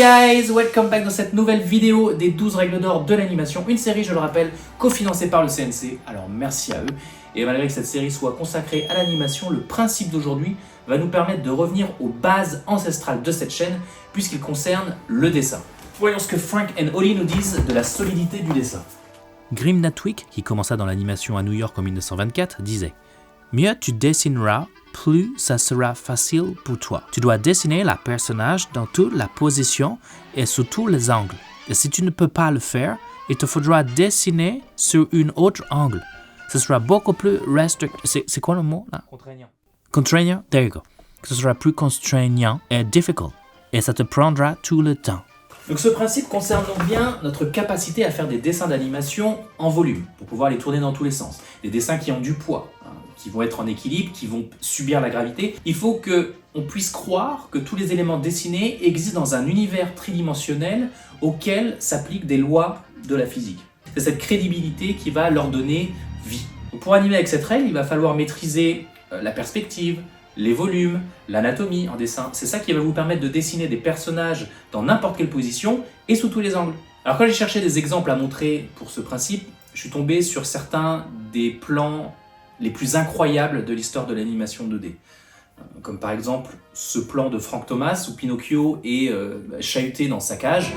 guys, welcome back dans cette nouvelle vidéo des 12 règles d'or de l'animation, une série, je le rappelle, cofinancée par le CNC, alors merci à eux. Et malgré que cette série soit consacrée à l'animation, le principe d'aujourd'hui va nous permettre de revenir aux bases ancestrales de cette chaîne, puisqu'il concerne le dessin. Voyons ce que Frank et Ollie nous disent de la solidité du dessin. Grim Natwick, qui commença dans l'animation à New York en 1924, disait « Mieux tu dessineras, plus ça sera facile pour toi. Tu dois dessiner le personnage dans toutes les positions et sous tous les angles. Et si tu ne peux pas le faire, il te faudra dessiner sur un autre angle. Ce sera beaucoup plus restrictif. C'est quoi le mot là? Contraignant. Contraignant, there you go. Ce sera plus contraignant et difficile. Et ça te prendra tout le temps. Donc ce principe concerne donc bien notre capacité à faire des dessins d'animation en volume, pour pouvoir les tourner dans tous les sens. Des dessins qui ont du poids, qui vont être en équilibre, qui vont subir la gravité. Il faut qu'on puisse croire que tous les éléments dessinés existent dans un univers tridimensionnel auquel s'appliquent des lois de la physique. C'est cette crédibilité qui va leur donner vie. Donc pour animer avec cette règle, il va falloir maîtriser la perspective, les volumes, l'anatomie en dessin. C'est ça qui va vous permettre de dessiner des personnages dans n'importe quelle position et sous tous les angles. Alors quand j'ai cherché des exemples à montrer pour ce principe, je suis tombé sur certains des plans les plus incroyables de l'histoire de l'animation 2D. Comme par exemple ce plan de Frank Thomas où Pinocchio est chahuté dans sa cage.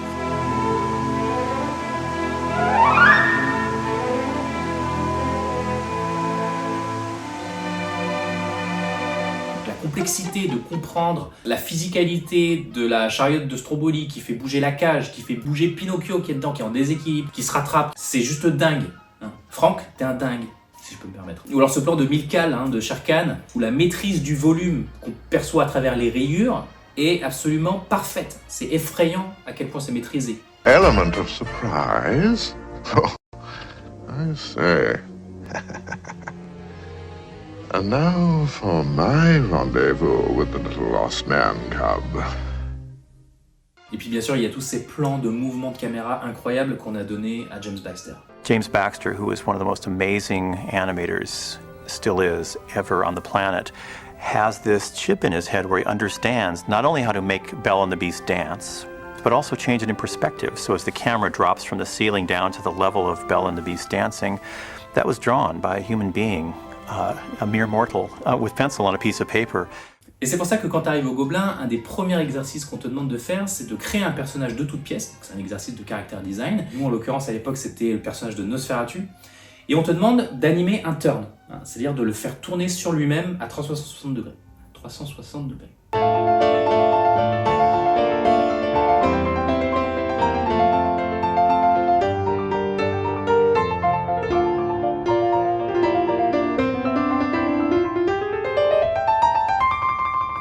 La complexité de comprendre la physicalité de la chariote de Stromboli qui fait bouger la cage, qui fait bouger Pinocchio qui est dedans, qui est en déséquilibre, qui se rattrape, c'est juste dingue. Franck, t'es un dingue, si je peux me permettre. Ou alors ce plan de Milkal, de Shere Khan, où la maîtrise du volume qu'on perçoit à travers les rayures est absolument parfaite. C'est effrayant à quel point c'est maîtrisé. Element of surprise? Oh, I say. And now for my rendezvous with the little lost man cub. Et puis bien sûr, il y a tous ces plans de mouvement de caméra incroyables qu'on a donnés à James Baxter. James Baxter, who is one of the most amazing animators, still is, ever on the planet, has this chip in his head where he understands not only how to make Belle and the Beast dance, but also change it in perspective. So as the camera drops from the ceiling down to the level of Belle and the Beast dancing, that was drawn by a human being, a mere mortal, with pencil on a piece of paper. Et c'est pour ça que quand tu arrives au Gobelin, un des premiers exercices qu'on te demande de faire, c'est de créer un personnage de toute pièce. C'est un exercice de character design. Nous, en l'occurrence, à l'époque, c'était le personnage de Nosferatu. Et on te demande d'animer un turn, c'est-à-dire de le faire tourner sur lui-même à 360 degrés. 360 degrés.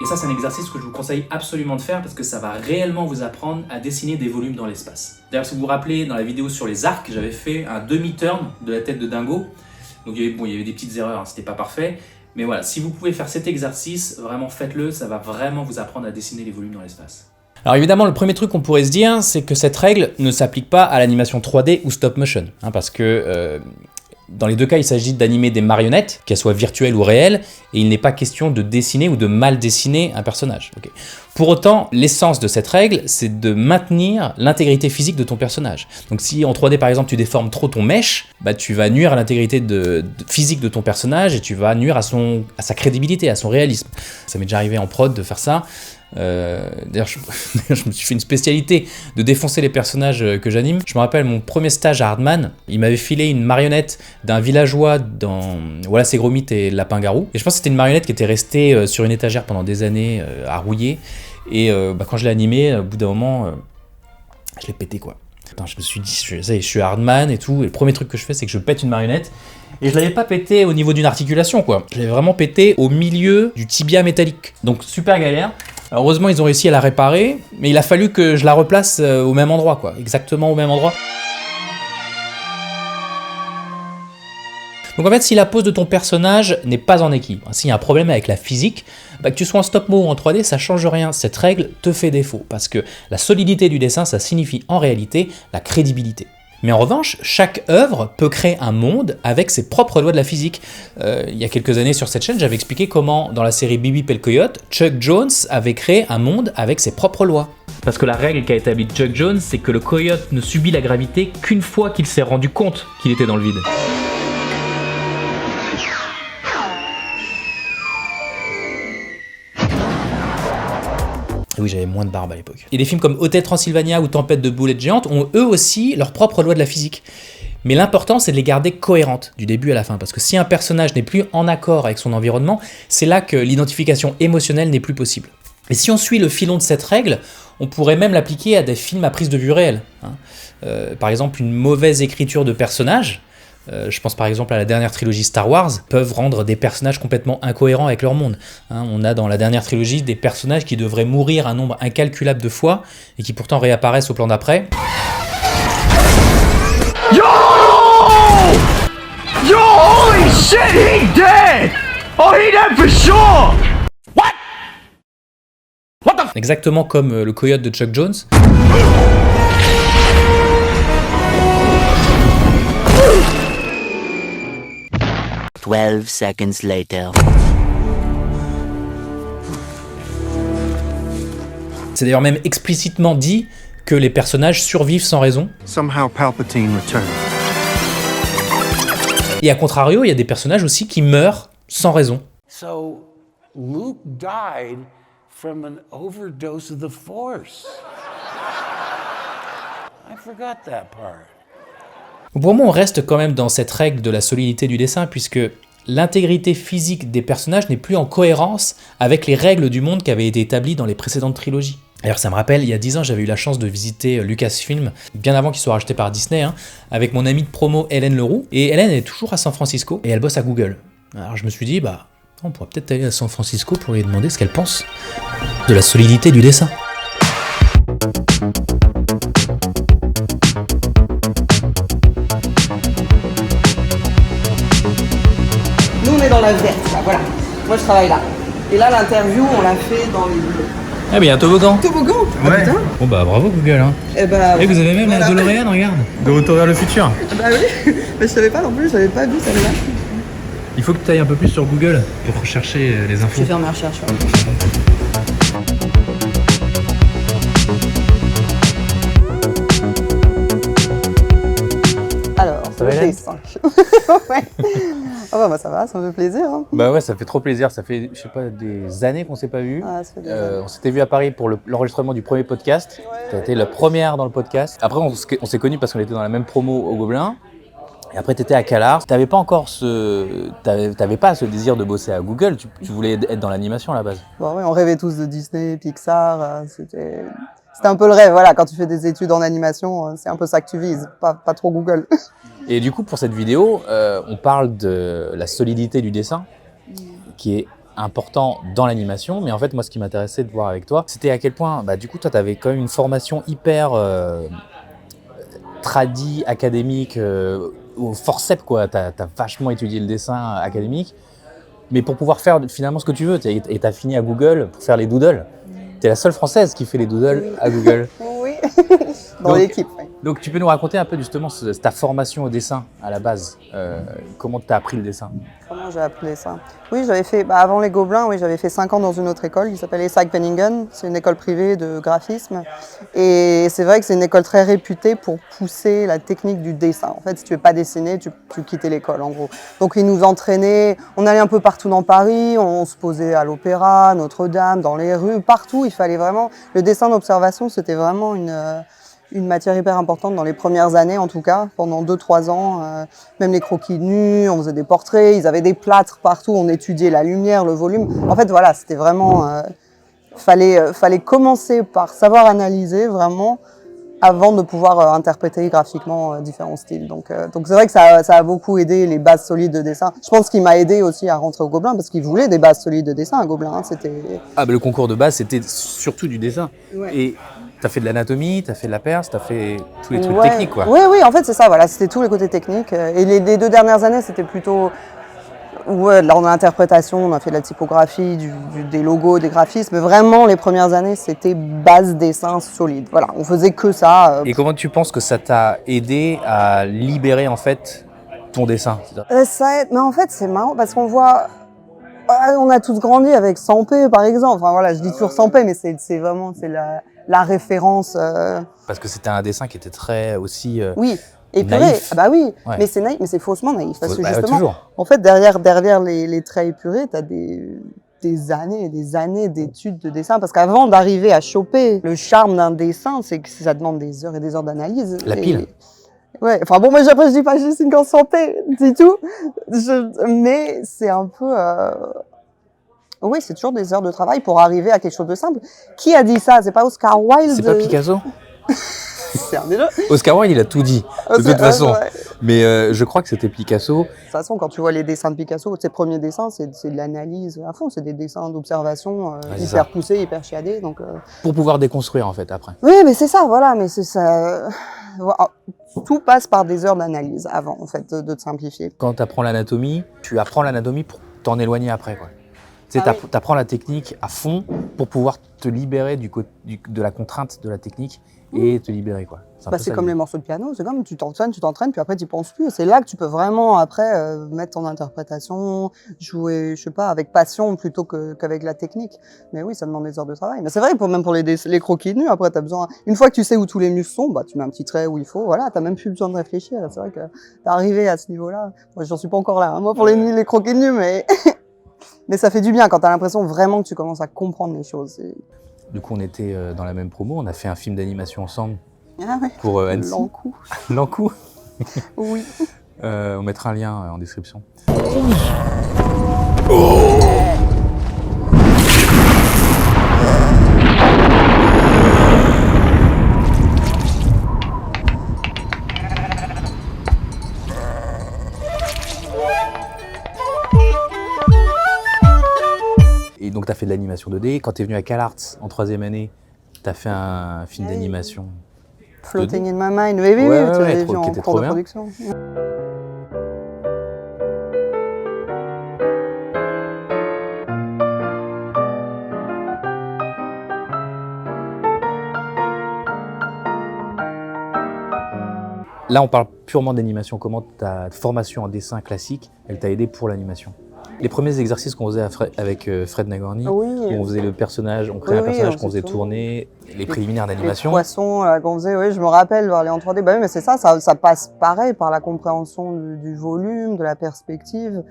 Et ça, c'est un exercice que je vous conseille absolument de faire parce que ça va réellement vous apprendre à dessiner des volumes dans l'espace. D'ailleurs, si vous vous rappelez, dans la vidéo sur les arcs, j'avais fait un demi-turn de la tête de Dingo. Donc il y avait des petites erreurs, c'était pas parfait. Mais voilà, si vous pouvez faire cet exercice, vraiment faites-le, ça va vraiment vous apprendre à dessiner les volumes dans l'espace. Alors évidemment, le premier truc qu'on pourrait se dire, c'est que cette règle ne s'applique pas à l'animation 3D ou stop motion. Parce que dans les deux cas, il s'agit d'animer des marionnettes, qu'elles soient virtuelles ou réelles, et il n'est pas question de dessiner ou de mal dessiner un personnage. Okay. Pour autant, l'essence de cette règle, c'est de maintenir l'intégrité physique de ton personnage. Donc si en 3D, par exemple, tu déformes trop ton mesh, tu vas nuire à l'intégrité physique de ton personnage et tu vas nuire à sa crédibilité, à son réalisme. Ça m'est déjà arrivé en prod de faire ça. D'ailleurs, je me suis fait une spécialité de défoncer les personnages que j'anime. Je me rappelle mon premier stage à Hardman, il m'avait filé une marionnette d'un villageois dans Voilà c'est Gromit et Lapin Garou. Et je pense que c'était une marionnette qui était restée sur une étagère pendant des années à rouiller. Et quand je l'ai animée, au bout d'un moment, je l'ai pété quoi. Attends, je me suis dit, je suis Hardman et tout. Et le premier truc que je fais, c'est que je pète une marionnette. Et je l'avais pas pété au niveau d'une articulation quoi. Je l'avais vraiment pété au milieu du tibia métallique. Donc super galère. Alors, heureusement, ils ont réussi à la réparer, mais il a fallu que je la replace au même endroit, quoi, exactement au même endroit. Donc en fait, si la pose de ton personnage n'est pas en équilibre, s'il y a un problème avec la physique, que tu sois en stop-mo ou en 3D, ça change rien. Cette règle te fait défaut, parce que la solidité du dessin, ça signifie en réalité la crédibilité. Mais en revanche, chaque œuvre peut créer un monde avec ses propres lois de la physique. Il y a quelques années sur cette chaîne, j'avais expliqué comment, dans la série Bip et le Coyote, Chuck Jones avait créé un monde avec ses propres lois. Parce que la règle qu'a établie Chuck Jones, c'est que le coyote ne subit la gravité qu'une fois qu'il s'est rendu compte qu'il était dans le vide. Et oui, j'avais moins de barbe à l'époque. Et des films comme Hotel Transylvania ou Tempête de boulettes géantes ont eux aussi leurs propres lois de la physique. Mais l'important, c'est de les garder cohérentes du début à la fin. Parce que si un personnage n'est plus en accord avec son environnement, c'est là que l'identification émotionnelle n'est plus possible. Et si on suit le filon de cette règle, on pourrait même l'appliquer à des films à prise de vue réelle. Par exemple, une mauvaise écriture de personnages, je pense par exemple à la dernière trilogie Star Wars, peuvent rendre des personnages complètement incohérents avec leur monde. On a dans la dernière trilogie des personnages qui devraient mourir un nombre incalculable de fois et qui pourtant réapparaissent au plan d'après. Yo! Yo, holy shit, he dead! Oh, he dead for sure! Exactement comme le coyote de Chuck Jones. Twelve seconds later. C'est d'ailleurs même explicitement dit que les personnages survivent sans raison. Somehow Palpatine returned. Et à contrario, il y a des personnages aussi qui meurent sans raison. So Luke died from an overdose of the Force. I forgot that part. Pour moi, on reste quand même dans cette règle de la solidité du dessin, puisque l'intégrité physique des personnages n'est plus en cohérence avec les règles du monde qui avaient été établies dans les précédentes trilogies. D'ailleurs, ça me rappelle, il y a 10 ans, j'avais eu la chance de visiter Lucasfilm, bien avant qu'il soit racheté par Disney, avec mon amie de promo Hélène Leroux. Et Hélène est toujours à San Francisco, et elle bosse à Google. Alors je me suis dit, on pourrait peut-être aller à San Francisco pour lui demander ce qu'elle pense de la solidité du dessin. Nous, on est dans la verte, là, voilà. Moi, je travaille là. Et là, l'interview, on l'a fait dans les bleus. Ah, mais il y a un toboggan. Toboggan. Ouais. Ah, putain. Bon, bravo Google. Et vous avez même la DeLorean, regarde. De Retour vers le futur. Bah oui, mais je savais pas non plus, j'avais pas vu celle-là. Il faut que tu ailles un peu plus sur Google pour rechercher les infos. Je vais faire mes recherches. Ouais. Alors, ça va, Hélène ? 5. Ouais. Ah bah ça va, ça me fait plaisir. Hein. Bah ouais, ça fait trop plaisir. Ça fait, je sais pas, des années qu'on s'est pas vu. Ah, ça fait des années. On s'était vu à Paris pour l'enregistrement du premier podcast. Ouais. Tu as été la première dans le podcast. Après, on s'est connus parce qu'on était dans la même promo au Gobelin. Et après, tu étais à CalArts. T'avais pas encore t'avais pas ce désir de bosser à Google. Tu voulais être dans l'animation à la base. Bon, ouais, on rêvait tous de Disney, Pixar. C'était un peu le rêve. Voilà, quand tu fais des études en animation, c'est un peu ça que tu vises, pas trop Google. Et du coup, pour cette vidéo, on parle de la solidité du dessin, qui est important dans l'animation. Mais en fait, moi, ce qui m'intéressait de voir avec toi, c'était à quel point, du coup, toi, tu avais quand même une formation hyper tradie, académique, au forceps, quoi. T'as vachement étudié le dessin académique, mais pour pouvoir faire finalement ce que tu veux. Et t'as fini à Google pour faire les doodles. T'es la seule française qui fait les doodles à Google. Oui, dans l'équipe. Oui. Donc tu peux nous raconter un peu justement ta formation au dessin à la base. Comment t'as appris le dessin ? Comment j'ai appris le dessin ? Oui, j'avais fait, avant les Gobelins, oui, j'avais fait 5 ans dans une autre école qui s'appelle Essig-Penningen. C'est une école privée de graphisme. Et c'est vrai que c'est une école très réputée pour pousser la technique du dessin. En fait, si tu ne veux pas dessiner, tu quittais l'école en gros. Donc ils nous entraînaient, on allait un peu partout dans Paris, on se posait à l'Opéra, Notre-Dame, dans les rues, partout. Il fallait vraiment, le dessin d'observation, c'était vraiment une matière hyper importante dans les premières années en tout cas, pendant 2-3 ans, même les croquis nus, on faisait des portraits, ils avaient des plâtres partout, on étudiait la lumière, le volume. En fait voilà, c'était vraiment, fallait commencer par savoir analyser vraiment avant de pouvoir interpréter graphiquement différents styles. Donc c'est vrai que ça a beaucoup aidé les bases solides de dessin. Je pense qu'il m'a aidé aussi à rentrer au Gobelin parce qu'il voulait des bases solides de dessin à Gobelin. Le concours de base c'était surtout du dessin. Ouais. Et t'as fait de l'anatomie, t'as fait de la perce, t'as fait tous les trucs techniques, quoi. Oui, en fait, c'est ça, voilà, c'était tous les côtés techniques. Et les 2 dernières années, c'était plutôt Ouais, là on a l'interprétation, on a fait de la typographie, des logos, des graphismes. Mais vraiment, les premières années, c'était base dessin solide. Voilà, on faisait que ça. Et comment tu penses que ça t'a aidé à libérer en fait ton dessin? Ça aide, mais en fait, c'est marrant parce qu'on voit. On a tous grandi avec 100p par exemple. Enfin voilà, je dis toujours 100p, mais c'est vraiment la référence. Parce que c'était un dessin qui était très aussi. Oui. Épuré, naïf. Ah bah oui, Ouais. mais c'est naïf, mais c'est faussement naïf. Parce que Bah, justement, toujours. en fait, derrière les traits épurés, t'as des années et des années d'études de dessin. Parce qu'avant d'arriver à choper le charme d'un dessin, c'est que ça demande des heures et des heures d'analyse. La pile. Ouais, enfin bon, moi après je dis pas juste une grande santé, c'est tout. Mais c'est un peu... Oui, c'est toujours des heures de travail pour arriver à quelque chose de simple. Qui a dit ça? C'est pas Oscar Wilde? C'est pas Picasso? C'est un des deux. Oscar Wilde, il a tout dit, de toute façon. Ouais. Mais je crois que c'était Picasso. De toute façon, quand tu vois les dessins de Picasso, ses premiers dessins, c'est de l'analyse à fond. C'est des dessins d'observation hyper poussés, hyper chiadés. Donc, Pour pouvoir déconstruire, en fait, après. Oui, mais c'est ça, voilà. Mais c'est ça. Tout passe par des heures d'analyse avant, en fait, de te simplifier. Quand tu apprends l'anatomie, tu apprends l'anatomie pour t'en éloigner après, quoi. Tu sais, oui. t'apprends la technique à fond pour pouvoir te libérer de la contrainte de la technique et te libérer, quoi. C'est comme les morceaux de piano, c'est comme tu t'entraînes, puis après tu penses plus. Et c'est là que tu peux vraiment après mettre ton interprétation, jouer, je sais pas, avec passion plutôt qu'avec la technique. Mais oui, ça demande des heures de travail. Mais c'est vrai, même pour les croquis nus, après t'as besoin. Une fois que tu sais où tous les muscles sont, bah tu mets un petit trait où il faut. Voilà, t'as même plus besoin de réfléchir. C'est vrai que t'es arrivé à ce niveau-là. Moi, j'en suis pas encore là. Hein. Moi, pour les croquis nus, mais mais ça fait du bien quand t'as l'impression vraiment que tu commences à comprendre les choses. Du coup, on était dans la même promo, on a fait un film d'animation ensemble. Ah ouais. Pour Annecy. L'Ankou. L'Ankou. Oui. On mettra un lien en description. Et donc, tu as fait de l'animation 2D. Quand tu es venu à CalArts en 3e année, tu as fait un film d'animation. Floating in my mind, oui, tu l'avais vu en cours de production. Là, on parle purement d'animation. Comment ta formation en dessin classique, elle t'a aidé pour l'animation? Les premiers exercices qu'on faisait avec Fred Nagorny, où on faisait le personnage, on créait un personnage qu'on faisait tourner, les préliminaires d'animation. Les poissons qu'on faisait, oui, je me rappelle voir les en 3D. Bah oui, mais c'est ça passe pareil par la compréhension du volume, de la perspective.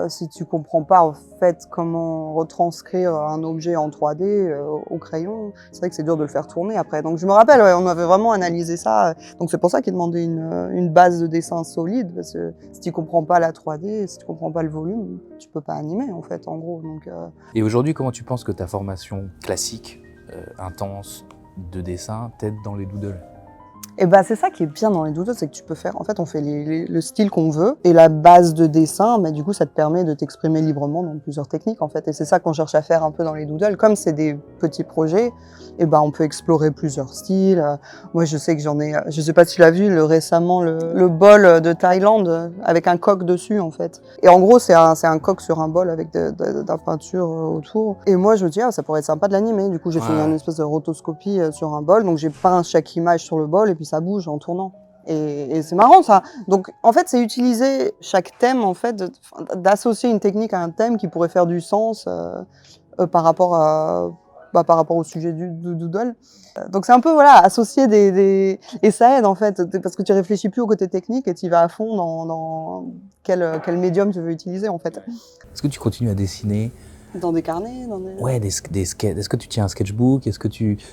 Si tu comprends pas en fait comment retranscrire un objet en 3D au crayon, c'est vrai que c'est dur de le faire tourner après. Donc je me rappelle, on avait vraiment analysé ça. Donc c'est pour ça qu'il demandait une base de dessin solide, parce que si tu comprends pas la 3D, si tu comprends pas le volume, tu peux pas animer en fait, en gros. Donc, Et aujourd'hui, comment tu penses que ta formation classique, intense, de dessin, t'aide dans les doodles? Et bah c'est ça qui est bien dans les doodles, c'est que tu peux faire, en fait on fait le style qu'on veut et la base de dessin, mais du coup ça te permet de t'exprimer librement dans plusieurs techniques en fait, et c'est ça qu'on cherche à faire un peu dans les doodles. Comme c'est des petits projets, et ben on peut explorer plusieurs styles. Moi je sais que je sais pas si tu l'as vu récemment le bol de Thaïlande avec un coq dessus en fait. Et en gros c'est un coq sur un bol avec de la peinture autour. Et moi je me dis ça pourrait être sympa de l'animer. Du coup j'ai fait une espèce de rotoscopie sur un bol, donc j'ai peint chaque image sur le bol et puis ça bouge en tournant. Et c'est marrant ça. Donc en fait c'est utiliser chaque thème en fait, d'associer une technique à un thème qui pourrait faire du sens par rapport au sujet du doodle. Donc c'est un peu associer et ça aide en fait parce que tu réfléchis plus au côté technique et tu vas à fond dans quel médium tu veux utiliser en fait. Est-ce que tu continues à dessiner? Dans des carnets, Ouais, des sketchs. Est-ce que tu tiens un sketchbook?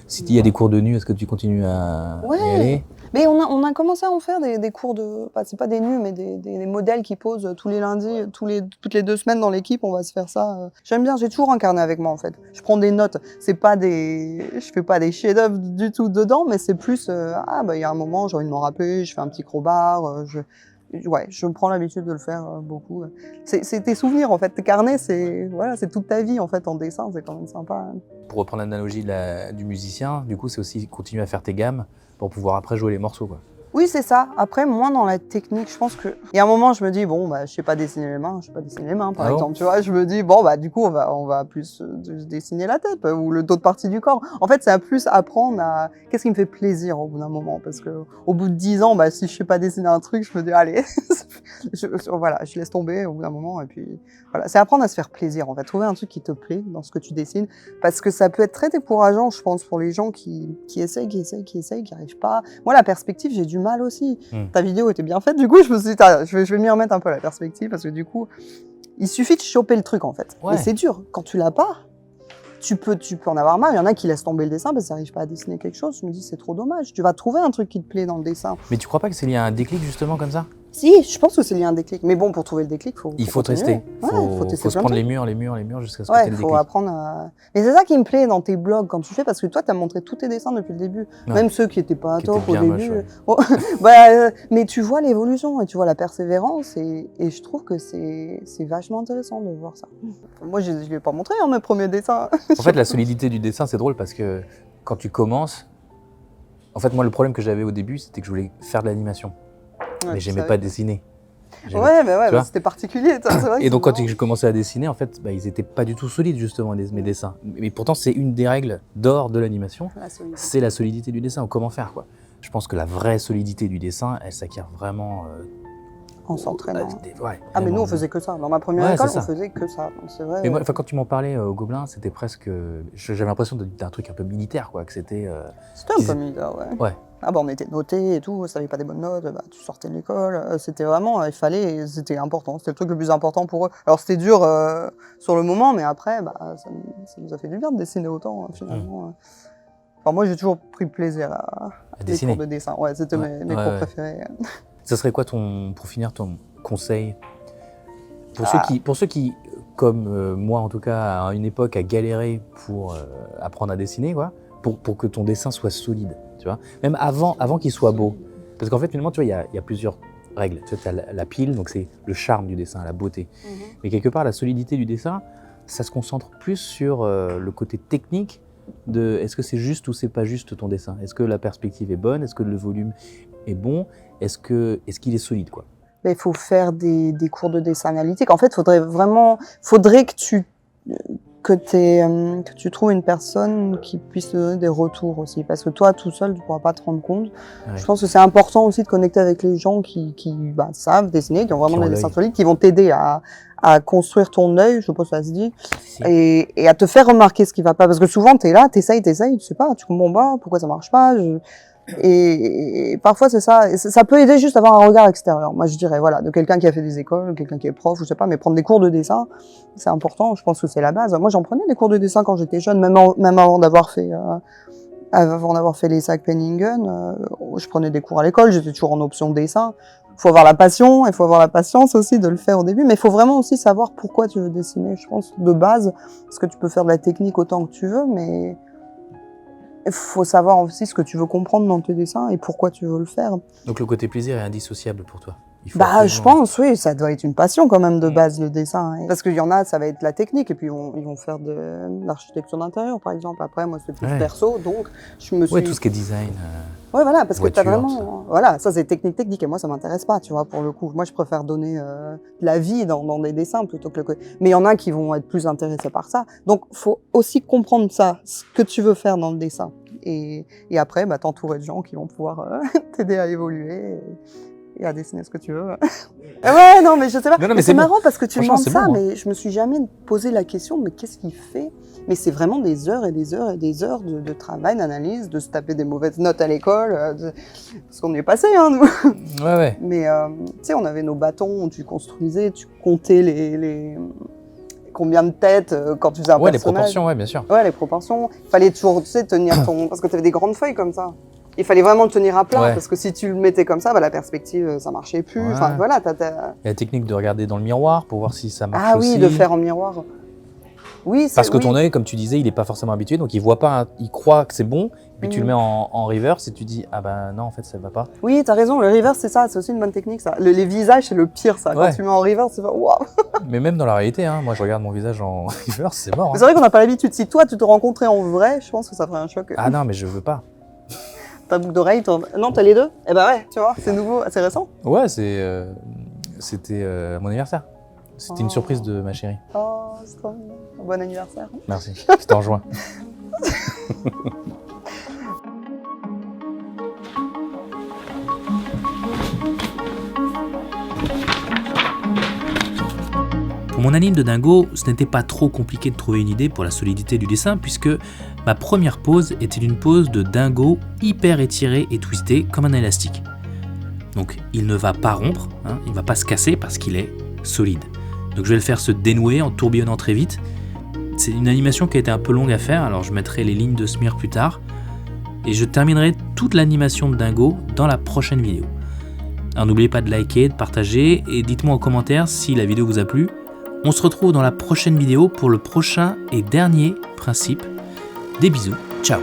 S'il y a des cours de nu, est-ce que tu continues à y aller? Mais on a commencé à en faire des cours de, c'est pas des nus, mais des modèles qui posent tous les lundis, toutes les 2 semaines dans l'équipe, on va se faire ça. J'aime bien, j'ai toujours un carnet avec moi en fait. Je prends des notes, je fais pas des chefs-d'œuvre du tout dedans, mais c'est plus, il y a un moment, j'ai envie de m'en rappeler, je fais un petit crowbar, je prends l'habitude de le faire beaucoup. C'est tes souvenirs en fait, tes carnets, c'est toute ta vie en fait en dessin, c'est quand même sympa. Pour reprendre l'analogie du musicien, du coup c'est aussi continuer à faire tes gammes pour pouvoir après jouer les morceaux, quoi. Oui, c'est ça. Après, moins dans la technique, je pense que... Il y a un moment, je me dis, bon, bah, je sais pas dessiner les mains, par exemple, tu vois. Je me dis, bon, bah, du coup, on va plus dessiner la tête ou d'autres parties du corps. En fait, c'est à plus apprendre à... Qu'est-ce qui me fait plaisir au bout d'un moment? Parce que au bout de 10 ans, bah, si je sais pas dessiner un truc, je me dis, allez, voilà, je laisse tomber au bout d'un moment. Et puis, voilà. C'est apprendre à se faire plaisir, en fait. Trouver un truc qui te plaît dans ce que tu dessines. Parce que ça peut être très décourageant, je pense, pour les gens qui essayent, qui arrivent pas. Moi, la perspective, j'ai du mal aussi. Ta vidéo était bien faite, du coup, je me suis dit, je vais m'y remettre un peu à la perspective, parce que du coup, il suffit de choper le truc, en fait. Ouais. Et c'est dur. Quand tu l'as pas, tu peux en avoir marre. Il y en a qui laissent tomber le dessin parce qu'ils n'arrivent pas à dessiner quelque chose. Je me dis, c'est trop dommage. Tu vas trouver un truc qui te plaît dans le dessin. Mais tu crois pas que c'est lié à un déclic, justement, comme ça? Si, je pense que c'est lié à un déclic. Mais bon, pour trouver le déclic, il faut tester. Ouais, faut se prendre les murs jusqu'à ce que tu aies le déclic. faut apprendre à... Mais c'est ça qui me plaît dans tes blogs quand tu fais, parce que toi, tu as montré tous tes dessins depuis le début. Ouais. Même ceux qui n'étaient pas top au début. Moche, ouais. Oh, mais tu vois l'évolution et tu vois la persévérance et je trouve que c'est vachement intéressant de voir ça. Moi, je ne l'ai pas montré, mes premiers dessins. En fait, la solidité du dessin, c'est drôle parce que quand tu commences... En fait, moi, le problème que j'avais au début, c'était que je voulais faire de l'animation. Ouais, mais j'aimais pas dessiner. Ouais, c'était particulier. Vrai et donc, quand j'ai commencé à dessiner, en fait, ils étaient pas du tout solides, justement, mes dessins. Mais pourtant, c'est une des règles d'or de l'animation, c'est la solidité du dessin, ou comment faire, quoi. Je pense que la vraie solidité du dessin, elle s'acquiert vraiment... en s'entraînant. Ouais, mais nous, on faisait que ça. Dans ma première école, on faisait que ça. C'est vrai. Mais moi, quand tu m'en parlais au Gobelin, c'était presque... J'avais l'impression d'un truc un peu militaire, quoi, que c'était... C'était un peu militaire, ouais. Ah bah on était notés et tout, ça n'avait pas des bonnes notes, bah, tu sortais de l'école, c'était vraiment, c'était important, c'était le truc le plus important pour eux. Alors c'était dur sur le moment, mais après, ça nous a fait du bien de dessiner autant, finalement. Enfin, moi j'ai toujours pris plaisir à dessiner. Les cours de dessin, ouais, c'était mes cours préférés. Ça serait quoi, pour finir, ton conseil pour ceux qui, comme moi en tout cas, à une époque, a galéré pour apprendre à dessiner, quoi, pour que ton dessin soit solide, tu vois, même avant qu'il soit beau. Parce qu'en fait, finalement, tu vois, il y a plusieurs règles. Tu vois, as la pile, donc c'est le charme du dessin, la beauté. Mais quelque part, la solidité du dessin, ça se concentre plus sur le côté technique de est-ce que c'est juste ou c'est pas juste ton dessin. Est-ce que la perspective est bonne? Est-ce que le volume est bon? Est-ce qu'il est solide, quoi? Il faut faire des cours de dessin analytique. En fait, faudrait que tu trouves une personne qui puisse te donner des retours aussi. Parce que toi, tout seul, tu ne pourras pas te rendre compte. Ouais. Je pense que c'est important aussi de connecter avec les gens qui savent dessiner, qui ont vraiment des dessins solides, qui vont t'aider à construire ton œil, je sais pas si ça se dit, et à te faire remarquer ce qui va pas. Parce que souvent, t'es là, t'essayes, tu sais pas, tu comprends pas, pourquoi ça marche pas. Et parfois c'est ça, et ça peut aider juste à avoir un regard extérieur. Moi je dirais voilà, de quelqu'un qui a fait des écoles, quelqu'un qui est prof, je sais pas, mais prendre des cours de dessin, c'est important. Je pense que c'est la base. Moi j'en prenais des cours de dessin quand j'étais jeune, même avant d'avoir fait les sacs Penningen, je prenais des cours à l'école, j'étais toujours en option dessin. Il faut avoir la passion, il faut avoir la patience aussi de le faire au début, mais il faut vraiment aussi savoir pourquoi tu veux dessiner. Je pense de base, parce que tu peux faire de la technique autant que tu veux, mais il faut savoir aussi ce que tu veux comprendre dans tes dessins et pourquoi tu veux le faire. Donc le côté plaisir est indissociable pour toi? Je pense, oui, ça doit être une passion quand même de base, le dessin. Parce qu'il y en a, ça va être la technique, et puis ils vont faire de l'architecture d'intérieur, par exemple. Après, moi, c'est plus perso, donc je me suis... Oui, tout ce qui est design. Ouais, voilà, parce que t'as vraiment... Voilà, ça c'est technique, et moi, ça m'intéresse pas, tu vois, pour le coup. Moi, je préfère donner de la vie dans des dessins plutôt que le... Mais il y en a qui vont être plus intéressés par ça. Donc, faut aussi comprendre ça, ce que tu veux faire dans le dessin. Et après, t'entourer de gens qui vont pouvoir t'aider à évoluer et à dessiner ce que tu veux. Ouais, non, mais je sais pas. Non, mais c'est marrant parce que tu demandes ça, mais je me suis jamais posé la question, mais qu'est-ce qu'il fait? Mais c'est vraiment des heures et des heures et des heures de travail, d'analyse, de se taper des mauvaises notes à l'école, parce qu'on y est passé, hein, nous. Ouais. Mais, tu sais, on avait nos bâtons où tu construisais, tu comptais les combien de têtes quand tu faisais un personnage. Les proportions, bien sûr. Ouais, les proportions. Il fallait toujours, tu sais, tenir ton... Parce que tu avais des grandes feuilles comme ça. Il fallait vraiment le tenir à plat, parce que si tu le mettais comme ça, la perspective, ça marchait plus. Ouais. Enfin, voilà, Il y a la technique de regarder dans le miroir pour voir si ça marche aussi. Ah oui, de faire en miroir. Oui, parce que ton œil, comme tu disais, il n'est pas forcément habitué, donc il voit pas, il croit que c'est bon, puis tu le mets en reverse et tu dis non, en fait, ça va pas. Oui, t'as raison, le reverse, c'est ça, c'est aussi une bonne technique, ça. Les visages, c'est le pire, ça. Quand tu mets en reverse, c'est waouh. Mais même dans la réalité, moi je regarde mon visage en reverse, c'est mort. C'est vrai qu'on n'a pas l'habitude. Si toi, tu te rencontrais en vrai, je pense que ça ferait un choc. Ah non, mais je veux pas. ta boucle d'oreille, non, t'as les deux? Eh bah ouais, tu vois, c'est nouveau, c'est récent. Ouais, c'était mon anniversaire. C'était une surprise de ma chérie. Oh, c'est trop mignon. Bon anniversaire. Merci, c'était en juin. Pour mon anime de dingo, ce n'était pas trop compliqué de trouver une idée pour la solidité du dessin puisque ma première pose était une pose de dingo hyper étirée et twistée comme un élastique. Donc il ne va pas rompre, il ne va pas se casser parce qu'il est solide. Donc je vais le faire se dénouer en tourbillonnant très vite. C'est une animation qui a été un peu longue à faire, alors je mettrai les lignes de smear plus tard. Et je terminerai toute l'animation de dingo dans la prochaine vidéo. Alors n'oubliez pas de liker, de partager et dites-moi en commentaire si la vidéo vous a plu. On se retrouve dans la prochaine vidéo pour le prochain et dernier principe. Des bisous, ciao.